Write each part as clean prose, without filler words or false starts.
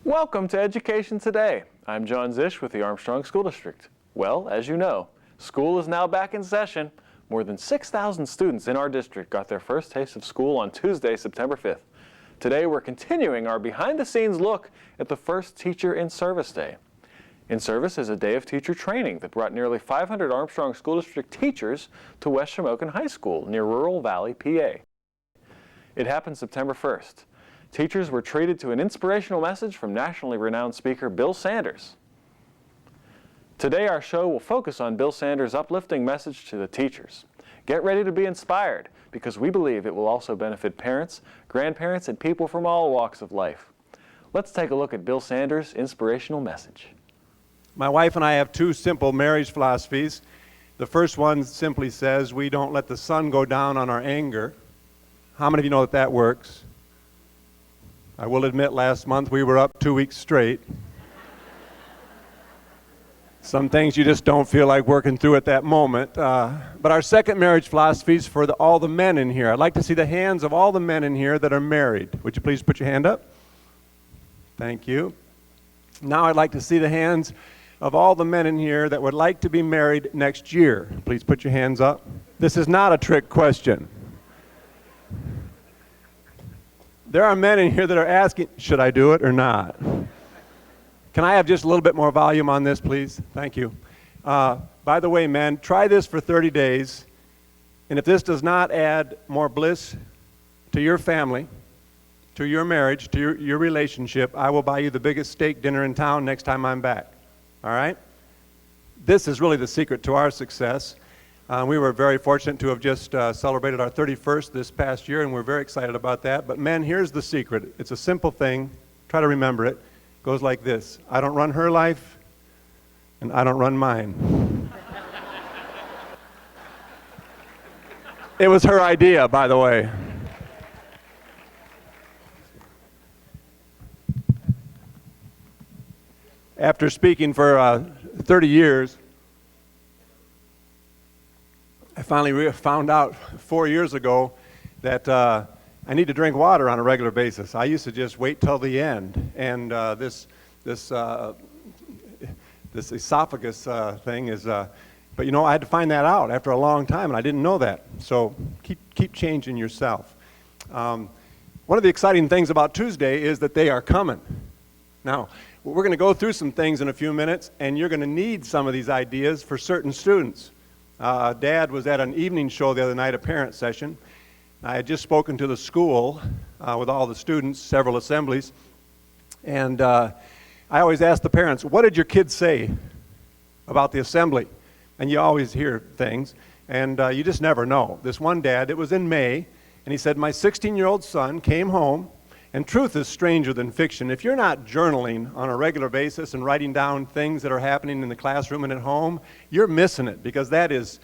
Welcome to Education Today. I'm John Zish with the Armstrong School District. Well, as you know, school is now back in session. More than 6,000 students in our district got their first taste of school on Tuesday, September 5th. Today we're continuing our behind-the-scenes look at the first Teacher in Service Day. In Service is a day of teacher training that brought nearly 500 Armstrong School District teachers to West Shamokin High School near Rural Valley, PA. It happened September 1st. Teachers were treated to an inspirational message from nationally renowned speaker Bill Sanders. Today our show will focus on Bill Sanders' uplifting message to the teachers. Get ready to be inspired, because we believe it will also benefit parents, grandparents, and people from all walks of life. Let's take a look at Bill Sanders' inspirational message. My wife and I have two simple marriage philosophies. The first one simply says we don't let the sun go down on our anger. How many of you know that works? I will admit last month we were up 2 weeks straight. Some things you just don't feel like working through at that moment. But our second marriage philosophy is for all the men in here. I'd like to see the hands of all the men in here that are married. Would you please put your hand up? Thank you. Now I'd like to see the hands of all the men in here that would like to be married next year. Please put your hands up. This is not a trick question. There are men in here that are asking, should I do it or not? Can I have just a little bit more volume on this, please? Thank you. By the way, men, try this for 30 days, and if this does not add more bliss to your family, to your marriage, to your relationship, I will buy you the biggest steak dinner in town next time I'm back. All right? This is really the secret to our success. We were very fortunate to have just celebrated our 31st this past year, and we're very excited about that. But men, here's the secret. It's a simple thing. Try to remember it. It goes like this. I don't run her life, and I don't run mine. It was her idea, by the way. After speaking for 30 years, I finally found out 4 years ago that I need to drink water on a regular basis. I used to just wait till the end, and this esophagus thing is. But you know, I had to find that out after a long time, and I didn't know that. So keep changing yourself. One of the exciting things about Tuesday is that they are coming. Now, we're going to go through some things in a few minutes, and you're going to need some of these ideas for certain students. Dad was at an evening show the other night, a parent session. I had just spoken to the school with all the students, several assemblies, and I always ask the parents, what did your kids say about the assembly? And you always hear things, and you just never know. This one dad, it was in May, and he said, my 16-year-old son came home, and truth is stranger than fiction. If you're not journaling on a regular basis and writing down things that are happening in the classroom and at home, you're missing it, because that is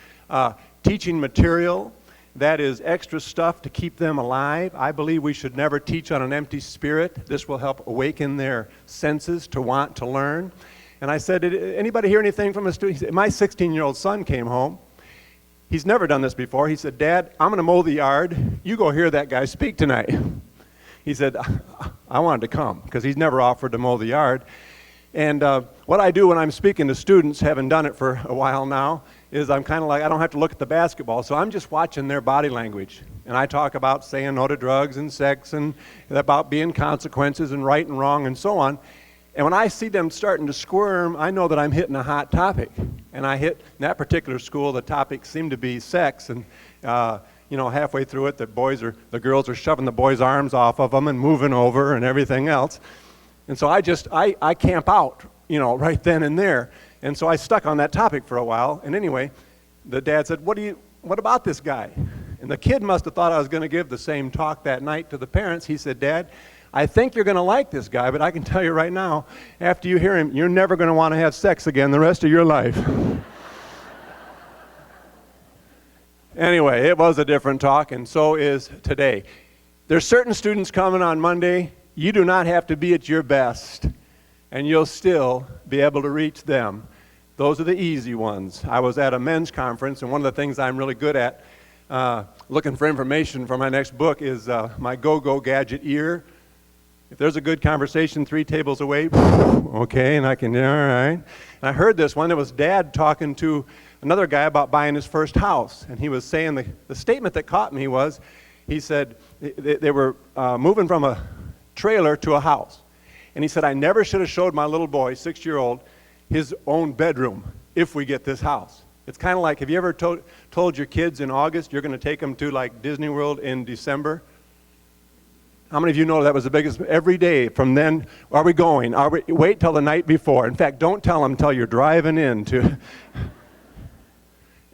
teaching material. That is extra stuff to keep them alive. I believe we should never teach on an empty spirit. This will help awaken their senses to want to learn. And I said, did anybody hear anything from a student? He said, my 16-year-old son came home. He's never done this before. He said, Dad, I'm going to mow the yard. You go hear that guy speak tonight. He said, I wanted to come, because he's never offered to mow the yard. And what I do when I'm speaking to students, having done it for a while now, is I'm kind of like, I don't have to look at the basketball, so I'm just watching their body language. And I talk about saying no to drugs and sex, and about being consequences and right and wrong and so on. And when I see them starting to squirm, I know that I'm hitting a hot topic. And I hit, in that particular school, the topic seemed to be sex. And you know, halfway through it, the girls are shoving the boys' arms off of them and moving over and everything else. And so I camp out, you know, right then and there. And so I stuck on that topic for a while. And anyway, the dad said, what about this guy? And the kid must have thought I was going to give the same talk that night to the parents. He said, Dad, I think you're going to like this guy, but I can tell you right now, after you hear him, you're never going to want to have sex again the rest of your life. Anyway, it was a different talk, and so is today. There's certain students coming on Monday. You do not have to be at your best, and you'll still be able to reach them. Those are the easy ones. I was at a men's conference, and one of the things I'm really good at, looking for information for my next book, is my go-go gadget ear. If there's a good conversation 3 tables away, okay, and I can, all right. And I heard this one. There was Dad talking to another guy about buying his first house. And he was saying, the statement that caught me was, he said, they were moving from a trailer to a house. And he said, I never should have showed my little boy, 6-year-old, his own bedroom if we get this house. It's kind of like, have you ever told your kids in August you're going to take them to like Disney World in December? How many of you know that was the biggest? Every day from then, are we going? Wait till the night before. In fact, don't tell them until you're driving in to.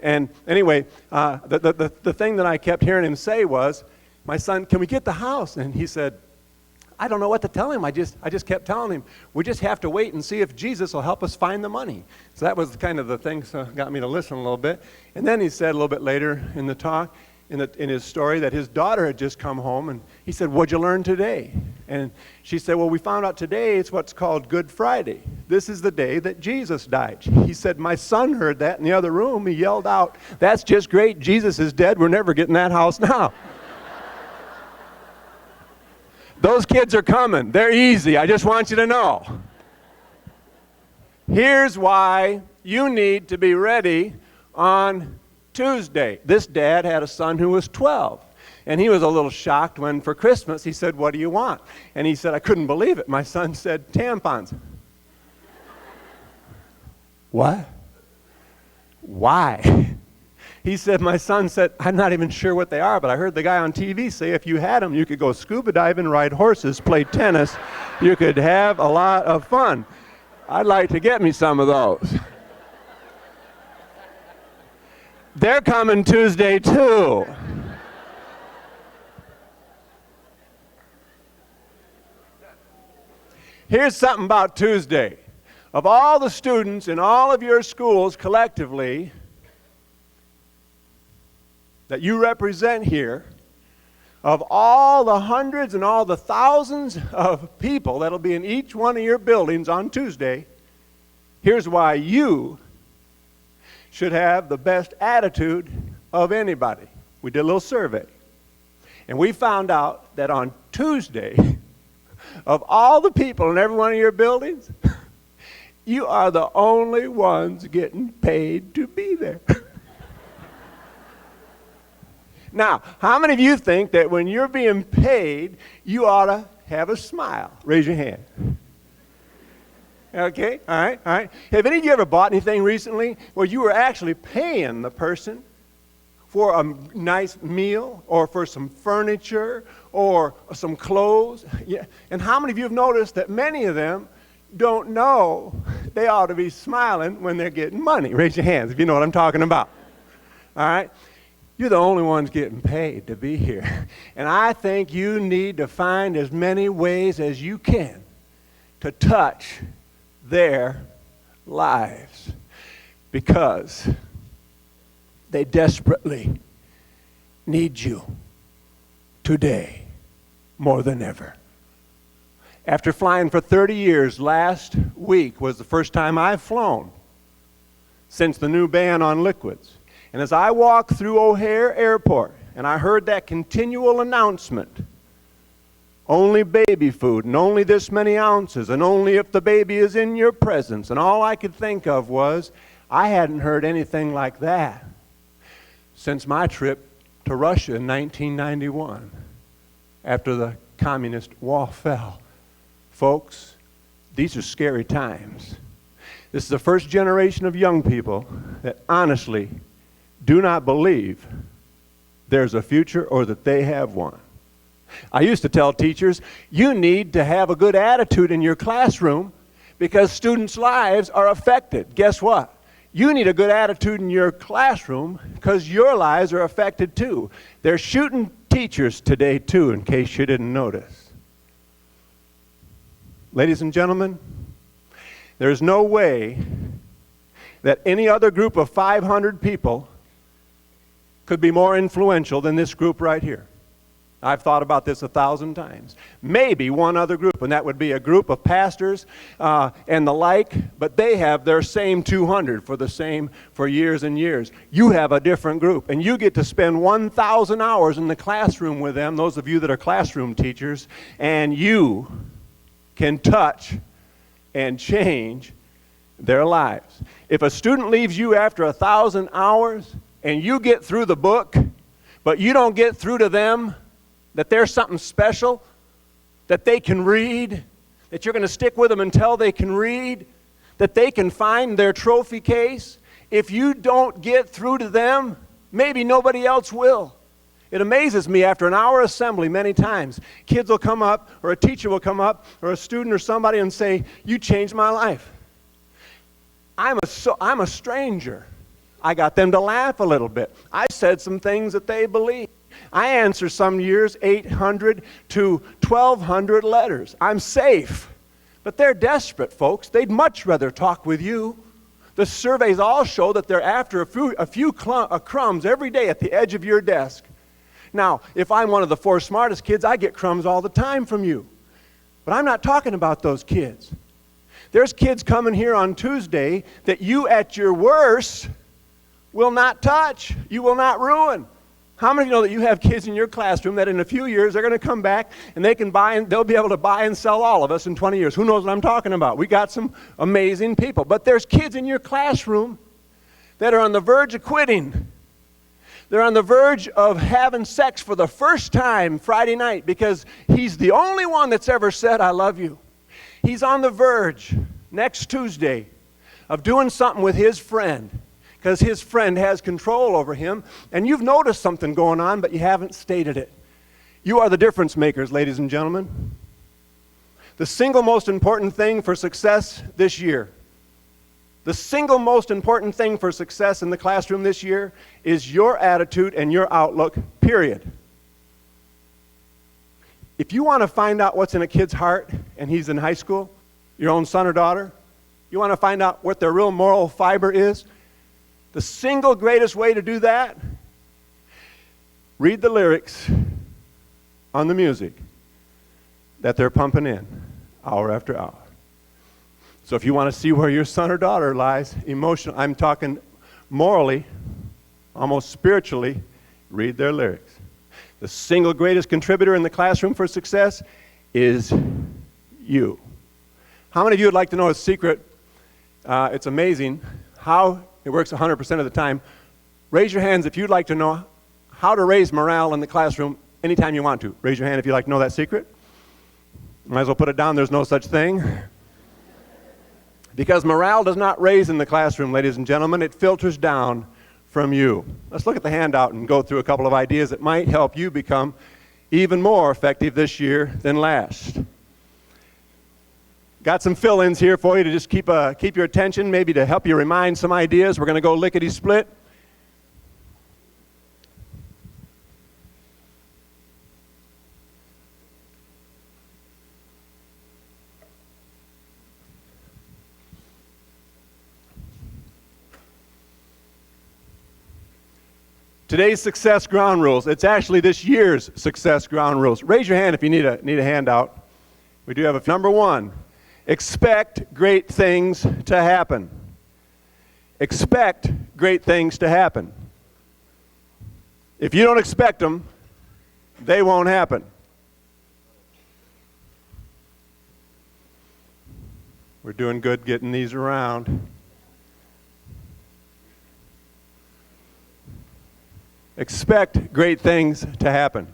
And anyway, the thing that I kept hearing him say was, my son, can we get the house? And he said, I don't know what to tell him. I just kept telling him, we just have to wait and see if Jesus will help us find the money. So that was kind of the thing that got me to listen a little bit. And then he said a little bit later in the talk, in his story, that his daughter had just come home, and he said, what'd you learn today? And she said, well, we found out today it's what's called Good Friday. This is the day that Jesus died. He said, my son heard that in the other room. He yelled out, that's just great. Jesus is dead. We're never getting that house now. Those kids are coming. They're easy. I just want you to know. Here's why you need to be ready on Tuesday. This dad had a son who was 12, and he was a little shocked when for Christmas he said, what do you want? And he said, I couldn't believe it. My son said, tampons. What? Why? He said, my son said, I'm not even sure what they are, but I heard the guy on TV say if you had them, you could go scuba diving, ride horses, play tennis. You could have a lot of fun. I'd like to get me some of those. They're coming Tuesday too. Here's something about Tuesday. Of all the students in all of your schools collectively that you represent here, of all the hundreds and all the thousands of people that'll be in each one of your buildings on Tuesday, here's why you should have the best attitude of anybody. We did a little survey, and we found out that on Tuesday, of all the people in every one of your buildings, you are the only ones getting paid to be there. Now, how many of you think that when you're being paid, you ought to have a smile? Raise your hand. Okay, all right, all right. Have any of you ever bought anything recently where you were actually paying the person for a nice meal or for some furniture or some clothes? Yeah. And how many of you have noticed that many of them don't know they ought to be smiling when they're getting money? Raise your hands if you know what I'm talking about. All right? You're the only ones getting paid to be here. And I think you need to find as many ways as you can to touch their lives, because they desperately need you today more than ever. After flying for 30 years, last week was the first time I've flown since the new ban on liquids. And as I walked through O'Hare Airport and I heard that continual announcement, only baby food, and only this many ounces, and only if the baby is in your presence. And all I could think of was, I hadn't heard anything like that since my trip to Russia in 1991, after the communist wall fell. Folks, these are scary times. This is the first generation of young people that honestly do not believe there's a future or that they have one. I used to tell teachers, you need to have a good attitude in your classroom because students' lives are affected. Guess what? You need a good attitude in your classroom because your lives are affected too. They're shooting teachers today too, in case you didn't notice. Ladies and gentlemen, there's no way that any other group of 500 people could be more influential than this group right here. I've thought about this 1,000 times. Maybe one other group, and that would be a group of pastors and the like, but they have their same 200 for years and years. You have a different group, and you get to spend 1,000 hours in the classroom with them, those of you that are classroom teachers, and you can touch and change their lives. If a student leaves you after 1,000 hours and you get through the book, but you don't get through to them that there's something special that they can read, that you're going to stick with them until they can read, that they can find their trophy case, if you don't get through to them, maybe nobody else will. It amazes me after an hour assembly many times, kids will come up, or a teacher will come up, or a student or somebody and say, "You changed my life." I'm a stranger. I got them to laugh a little bit. I said some things that they believe. I answer some years 800 to 1,200 letters. I'm safe. But they're desperate, folks. They'd much rather talk with you. The surveys all show that they're after a few crumbs every day at the edge of your desk. Now, if I'm one of the 4 smartest kids, I get crumbs all the time from you. But I'm not talking about those kids. There's kids coming here on Tuesday that you at your worst will not touch. You will not ruin. How many of you know that you have kids in your classroom that in a few years they're going to come back and they'll be able to buy and sell all of us in 20 years? Who knows what I'm talking about? We got some amazing people. But there's kids in your classroom that are on the verge of quitting. They're on the verge of having sex for the first time Friday night because he's the only one that's ever said, "I love you." He's on the verge next Tuesday of doing something with his friend because his friend has control over him, and you've noticed something going on, but you haven't stated it. You are the difference makers, ladies and gentlemen. The single most important thing for success this year, the single most important thing for success in the classroom this year is your attitude and your outlook, period. If you want to find out what's in a kid's heart and he's in high school, your own son or daughter, you want to find out what their real moral fiber is, the single greatest way to do that, read the lyrics on the music that they're pumping in hour after hour. So if you want to see where your son or daughter lies emotionally, I'm talking morally, almost spiritually, read their lyrics. The single greatest contributor in the classroom for success is you. How many of you would like to know a secret? It's amazing how it works 100% of the time. Raise your hands if you'd like to know how to raise morale in the classroom anytime you want to. Raise your hand if you'd like to know that secret. Might as well put it down. There's no such thing. Because morale does not raise in the classroom, ladies and gentlemen. It filters down from you. Let's look at the handout and go through a couple of ideas that might help you become even more effective this year than last. Got some fill-ins here for you to just keep your attention, maybe to help you remind some ideas. We're going to go lickety-split. Today's success ground rules. It's actually this year's success ground rules. Raise your hand if you need a handout. We do have a number 1. Expect great things to happen. Expect great things to happen. If you don't expect them, they won't happen. We're doing good getting these around. Expect great things to happen.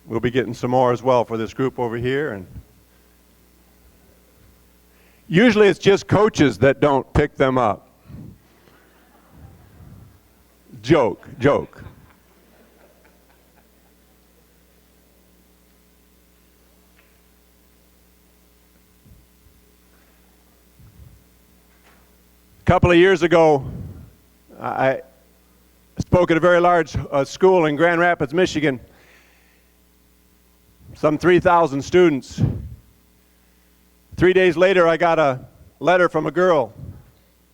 We'll be getting some more as well for this group over here. And usually it's just coaches that don't pick them up. Joke. A couple of years ago, I spoke at a very large school in Grand Rapids, Michigan. Some 3,000 students. 3 days later, I got a letter from a girl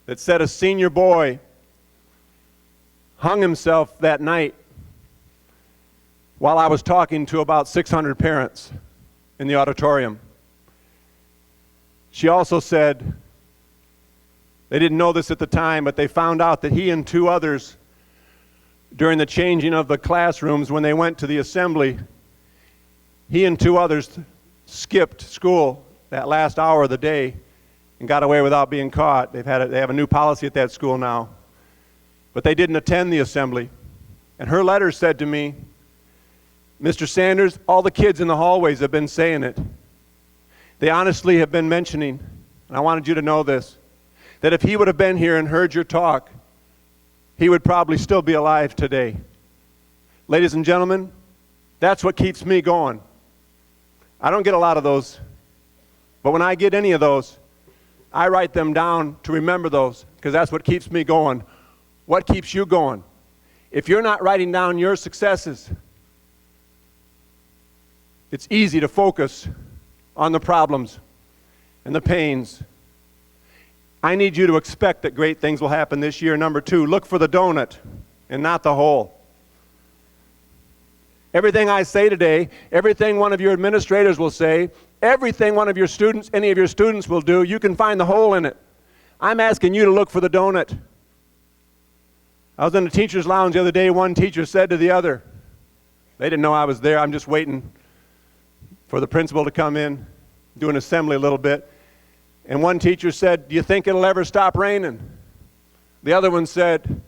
that said a senior boy hung himself that night while I was talking to about 600 parents in the auditorium. She also said, they didn't know this at the time, but they found out that he and two others, during the changing of the classrooms when they went to the assembly, he and two others skipped school that last hour of the day and got away without being caught. They have a new policy at that school now. But they didn't attend the assembly. And her letter said to me, Mr. Sanders, all the kids in the hallways have been saying it. They honestly have been mentioning, and I wanted you to know this, that if he would have been here and heard your talk, he would probably still be alive today. Ladies and gentlemen, that's what keeps me going. I don't get a lot of those, but when I get any of those, I write them down to remember those, because that's what keeps me going. What keeps you going? If you're not writing down your successes, it's easy to focus on the problems and the pains. I need you to expect that great things will happen this year. Number 2, look for the donut and not the hole. Everything I say today, everything one of your administrators will say, everything one of your students, any of your students will do, you can find the hole in it. I'm asking you to look for the donut. I was in the teacher's lounge the other day. One teacher said to the other, they didn't know I was there. I'm just waiting for the principal to come in, do an assembly a little bit. And one teacher said, do you think it'll ever stop raining? The other one said,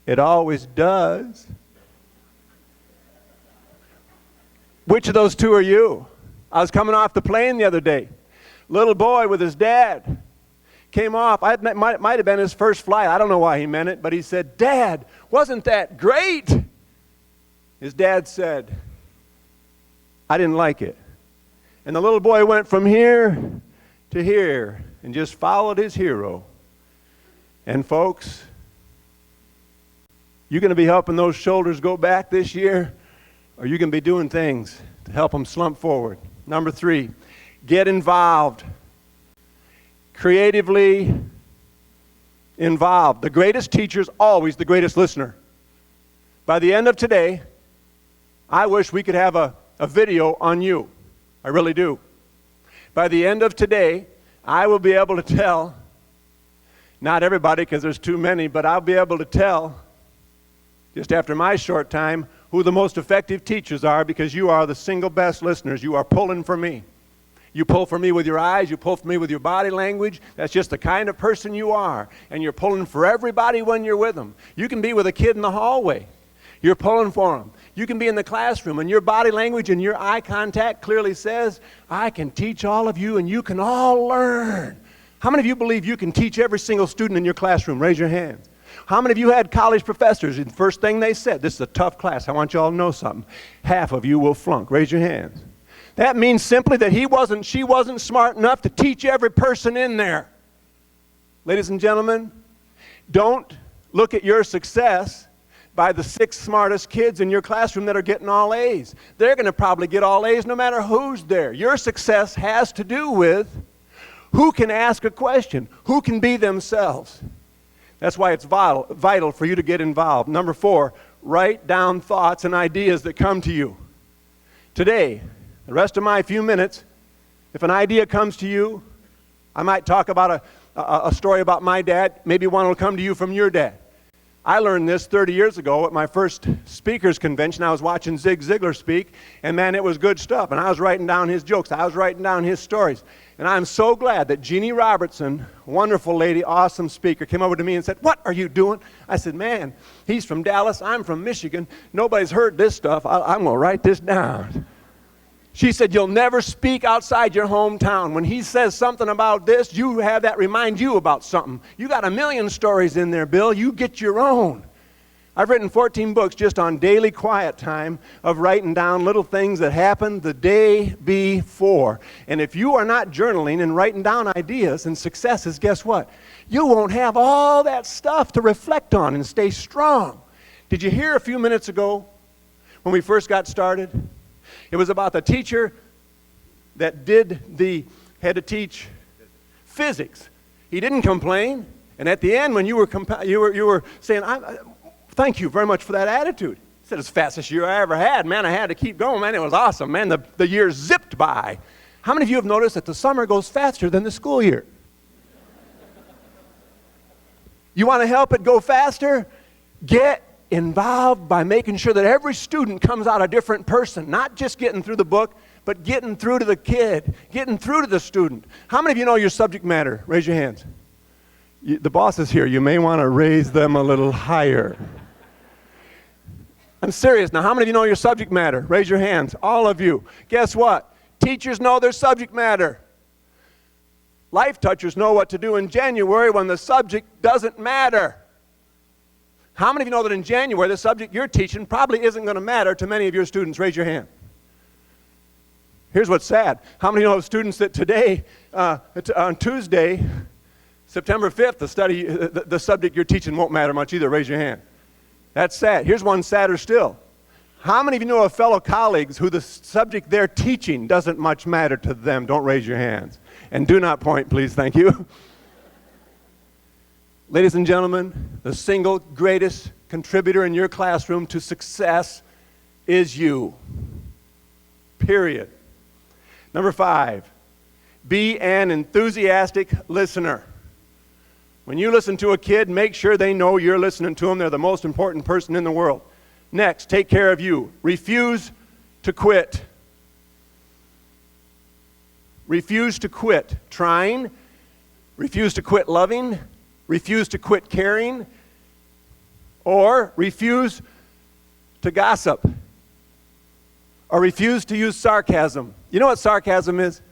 it always does. Which of those two are you? I was coming off the plane the other day. Little boy with his dad came off. It might have been his first flight. I don't know why he meant it, but he said, Dad, wasn't that great? His dad said, I didn't like it. And the little boy went from here to here and just followed his hero. And folks, you going to be helping those shoulders go back this year, or you going to be doing things to help them slump forward? Number 3, get involved. Creatively involved. The greatest teacher is always the greatest listener. By the end of today, I wish we could have a video on you. I really do. By the end of today, I will be able to tell, not everybody because there's too many, but I'll be able to tell, just after my short time, who the most effective teachers are, because you are the single best listeners. You are pulling for me. You pull for me with your eyes, you pull for me with your body language. That's just the kind of person you are. And you're pulling for everybody when you're with them. You can be with a kid in the hallway. You're pulling for them. You can be in the classroom, and your body language and your eye contact clearly says, I can teach all of you, and you can all learn. How many of you believe you can teach every single student in your classroom? Raise your hands. How many of you had college professors, and the first thing they said, this is a tough class, I want you all to know something. Half of you will flunk. Raise your hands. That means simply that she wasn't smart enough to teach every person in there. Ladies and gentlemen, don't look at your success by the 6 smartest kids in your classroom that are getting all A's. They're going to probably get all A's no matter who's there. Your success has to do with who can ask a question, who can be themselves. That's why it's vital for you to get involved. Number 4, write down thoughts and ideas that come to you. Today, the rest of my few minutes, if an idea comes to you, I might talk about a story about my dad. Maybe one will come to you from your dad. I learned this 30 years ago at my first speakers convention. I was watching Zig Ziglar speak, and man, it was good stuff. And I was writing down his jokes. I was writing down his stories. And I'm so glad that Jeannie Robertson, wonderful lady, awesome speaker, came over to me and said, what are you doing? I said, man, he's from Dallas, I'm from Michigan. Nobody's heard this stuff. I'm going to write this down. She said, you'll never speak outside your hometown. When he says something about this, you have that remind you about something. You got a million stories in there, Bill. You get your own. I've written 14 books just on daily quiet time of writing down little things that happened the day before. And if you are not journaling and writing down ideas and successes, guess what? You won't have all that stuff to reflect on and stay strong. Did you hear a few minutes ago when we first got started? It was about the teacher that had to teach physics. He didn't complain. And at the end, when you were saying, thank you very much for that attitude. said, it's the fastest year I ever had. Man, I had to keep going. Man, it was awesome. Man, the year zipped by. How many of you have noticed that the summer goes faster than the school year? You want to help it go faster? Get involved by making sure that every student comes out a different person, not just getting through the book, but getting through to the kid, getting through to the student. How many of you know your subject matter? Raise your hands. The boss is here. You may want to raise them a little higher. I'm serious. Now, how many of you know your subject matter? Raise your hands. All of you. Guess what? Teachers know their subject matter. Life touchers know what to do in January when the subject doesn't matter. How many of you know that in January the subject you're teaching probably isn't going to matter to many of your students? Raise your hand. Here's what's sad. How many of you know students that today, on Tuesday, September 5th, the subject you're teaching won't matter much either? Raise your hand. That's sad. Here's one sadder still. How many of you know of fellow colleagues who the subject they're teaching doesn't much matter to them? Don't raise your hands. And do not point, please. Thank you. Ladies and gentlemen, the single greatest contributor in your classroom to success is you. Period. Number 5, be an enthusiastic listener. When you listen to a kid, make sure they know you're listening to them. They're the most important person in the world. Next, take care of you. Refuse to quit. Refuse to quit trying. Refuse to quit loving. Refuse to quit caring. Or refuse to gossip. Or refuse to use sarcasm. You know what sarcasm is?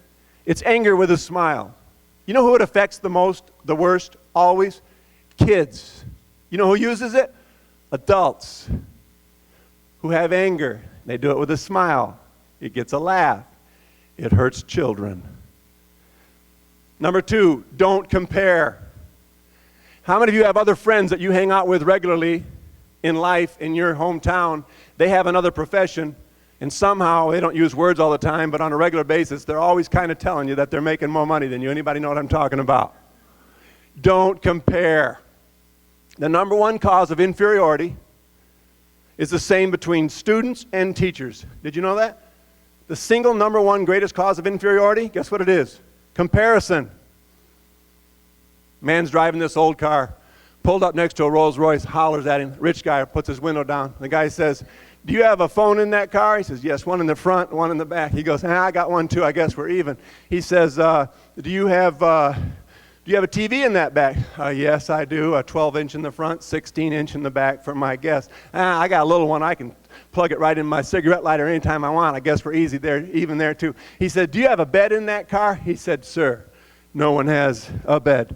It's anger with a smile. You know who it affects the most, the worst, always? Kids. You know who uses it? Adults who have anger. They do it with a smile. It gets a laugh. It hurts children. Number 2, don't compare. How many of you have other friends that you hang out with regularly in life, in your hometown? They have another profession, and somehow, they don't use words all the time, but on a regular basis, they're always kind of telling you that they're making more money than you. Anybody know what I'm talking about? Don't compare. The number one cause of inferiority is the same between students and teachers. Did you know that? The single number one greatest cause of inferiority, guess what it is? Comparison. Man's driving this old car, pulled up next to a Rolls Royce, hollers at him. Rich guy puts his window down. The guy says, do you have a phone in that car? He says, yes, one in the front, one in the back. He goes, I got one too, I guess we're even. He says, do you have a TV in that back? Yes, I do, a 12-inch in the front, 16-inch in the back for my guest. I got a little one, I can plug it right in my cigarette lighter anytime I want. I guess we're easy there, even there too. He said, do you have a bed in that car? He said, sir, no one has a bed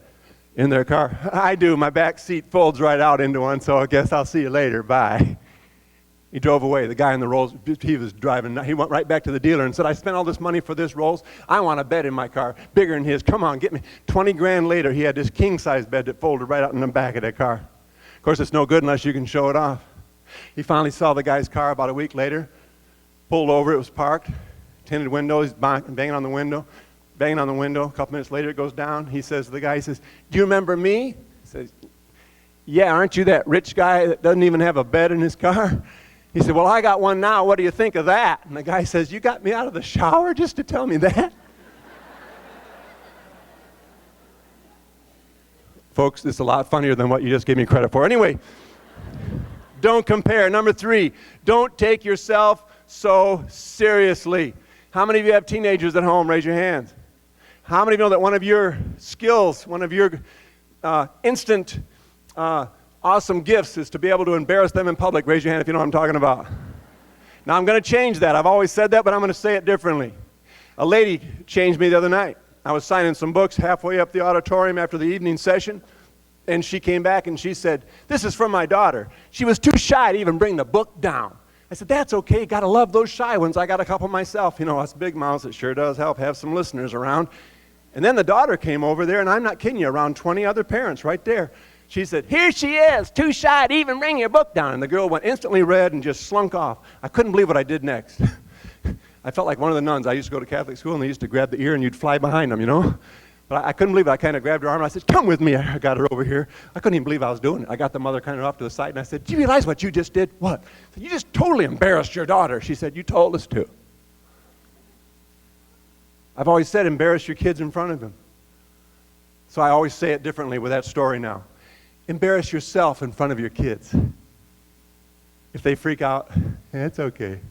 in their car. I do, my back seat folds right out into one, so I guess I'll see you later, bye. He drove away. The guy in the Rolls, he was driving, he went right back to the dealer and said, I spent all this money for this Rolls. I want a bed in my car, bigger than his. Come on, get me. 20 grand later, he had this king-size bed that folded right out in the back of that car. Of course, it's no good unless you can show it off. He finally saw the guy's car about a week later, pulled over, it was parked, tinted window, he's banging on the window. A couple minutes later, it goes down. He says to the guy, he says, do you remember me? He says, yeah, aren't you that rich guy that doesn't even have a bed in his car? He said, well, I got one now. What do you think of that? And the guy says, you got me out of the shower just to tell me that? Folks, this is a lot funnier than what you just gave me credit for. Anyway, don't compare. Number 3, don't take yourself so seriously. How many of you have teenagers at home? Raise your hands. How many of you know that one of your skills, one of your instant awesome gifts is to be able to embarrass them in public? Raise your hand if you know what I'm talking about. Now, I'm going to change that. I've always said that, but I'm going to say it differently. A lady changed me the other night. I was signing some books halfway up the auditorium after the evening session, and she came back and she said, this is from my daughter. She was too shy to even bring the book down. I said, that's okay. Got to love those shy ones. I got a couple myself. You know, us big mouths, it sure does help have some listeners around. And then the daughter came over there, and I'm not kidding you, around 20 other parents right there. She said, here she is, too shy to even bring your book down. And the girl went instantly red and just slunk off. I couldn't believe what I did next. I felt like one of the nuns. I used to go to Catholic school, and they used to grab the ear, and you'd fly behind them, you know. But I couldn't believe it. I kind of grabbed her arm and I said, come with me. I got her over here. I couldn't even believe I was doing it. I got the mother kind of off to the side and I said, do you realize what you just did? What? I said, you just totally embarrassed your daughter. She said, you told us to. I've always said embarrass your kids in front of them. So I always say it differently with that story now. Embarrass yourself in front of your kids. If they freak out, it's okay.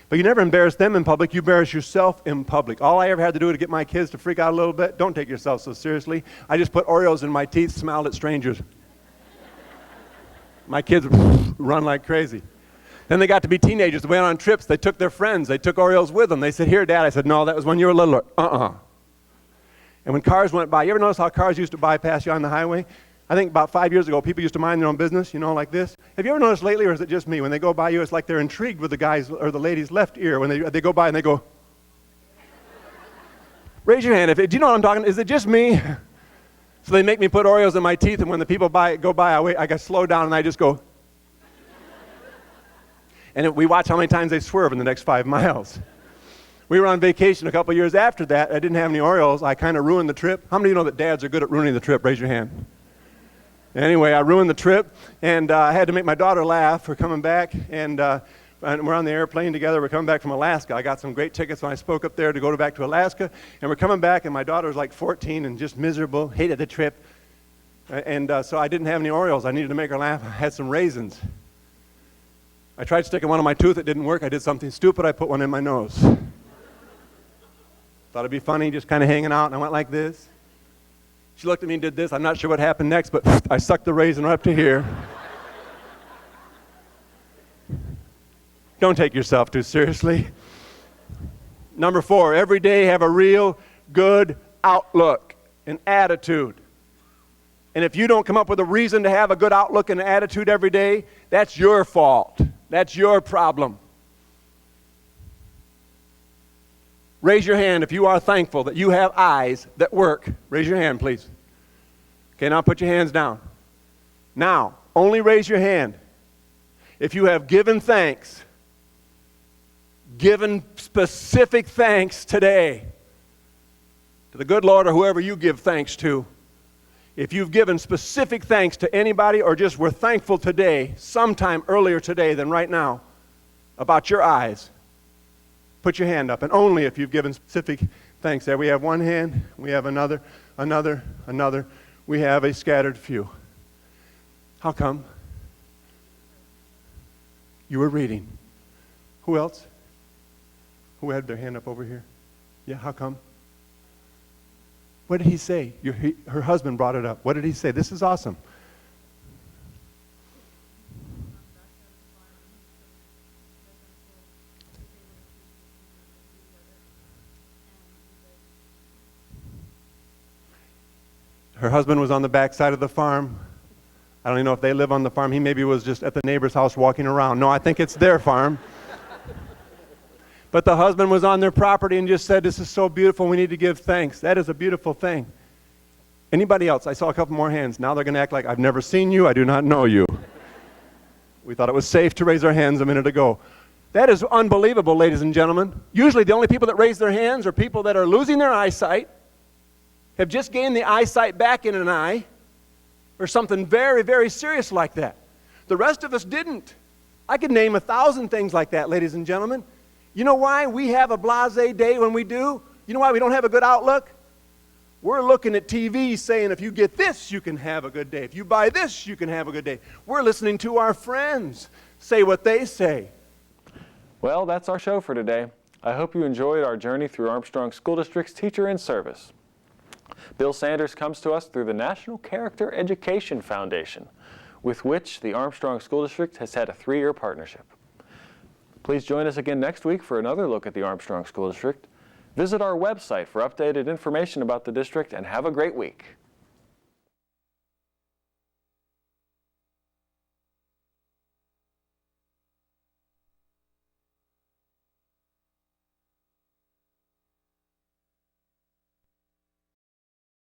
But you never embarrass them in public, you embarrass yourself in public. All I ever had to do to get my kids to freak out a little bit, don't take yourself so seriously, I just put Oreos in my teeth, smiled at strangers. My kids run like crazy. Then they got to be teenagers, they went on trips, they took their friends, they took Oreos with them. They said, here, Dad. I said, no, that was when you were littler. And when cars went by, you ever notice how cars used to bypass you on the highway? I think about 5 years ago, people used to mind their own business, you know, like this. Have you ever noticed lately, or is it just me, when they go by you, it's like they're intrigued with the guy's or the lady's left ear when they go by and they go, raise your hand. Do you know what I'm talking? Is it just me? So they make me put Oreos in my teeth, and when the people go by, I got slow down and I just go. And we watch how many times they swerve in the next 5 miles. We were on vacation a couple years after that. I didn't have any Oreos. I kind of ruined the trip. How many of you know that dads are good at ruining the trip? Raise your hand. Anyway, I ruined the trip, and I had to make my daughter laugh. We're coming back, and we're on the airplane together. We're coming back from Alaska. I got some great tickets when I spoke up there to go back to Alaska, and we're coming back, and my daughter was like 14 and just miserable, hated the trip. And so I didn't have any Oreos. I needed to make her laugh. I had some raisins. I tried sticking one in my tooth. It didn't work. I did something stupid. I put one in my nose. Thought it'd be funny, just kind of hanging out, and I went like this. She looked at me and did this. I'm not sure what happened next, but I sucked the raisin right up to here. Don't take yourself too seriously. Number 4, every day have a real good outlook and attitude. And if you don't come up with a reason to have a good outlook and attitude every day, that's your fault. That's your problem. Raise your hand if you are thankful that you have eyes that work. Raise your hand, please. Okay, now put your hands down. Now, only raise your hand if you have given thanks, given specific thanks today to the good Lord or whoever you give thanks to. If you've given specific thanks to anybody or just were thankful today, sometime earlier today than right now, about your eyes, put your hand up, and only if you've given specific thanks. There we have one hand, we have another, we have a scattered few. How come? You were reading. Who else? Who had their hand up over here? Yeah, how come? What did he say? Her husband brought it up. What did he say? This is awesome. Her husband was on the back side of the farm. I don't even know if they live on the farm. He maybe was just at the neighbor's house walking around. No, I think it's their farm. But the husband was on their property and just said, this is so beautiful, we need to give thanks. That is a beautiful thing. Anybody else? I saw a couple more hands. Now they're going to act like, I've never seen you, I do not know you. We thought it was safe to raise our hands a minute ago. That is unbelievable, ladies and gentlemen. Usually the only people that raise their hands are people that are losing their eyesight, have just gained the eyesight back in an eye, or something very, very serious like that. The rest of us didn't. I could name 1,000 things like that, ladies and gentlemen. You know why we have a blasé day when we do? You know why we don't have a good outlook? We're looking at TV saying, if you get this, you can have a good day. If you buy this, you can have a good day. We're listening to our friends say what they say. Well, that's our show for today. I hope you enjoyed our journey through Armstrong School District's Teacher in Service. Bill Sanders comes to us through the National Character Education Foundation, with which the Armstrong School District has had a 3-year partnership. Please join us again next week for another look at the Armstrong School District. Visit our website for updated information about the district, and have a great week.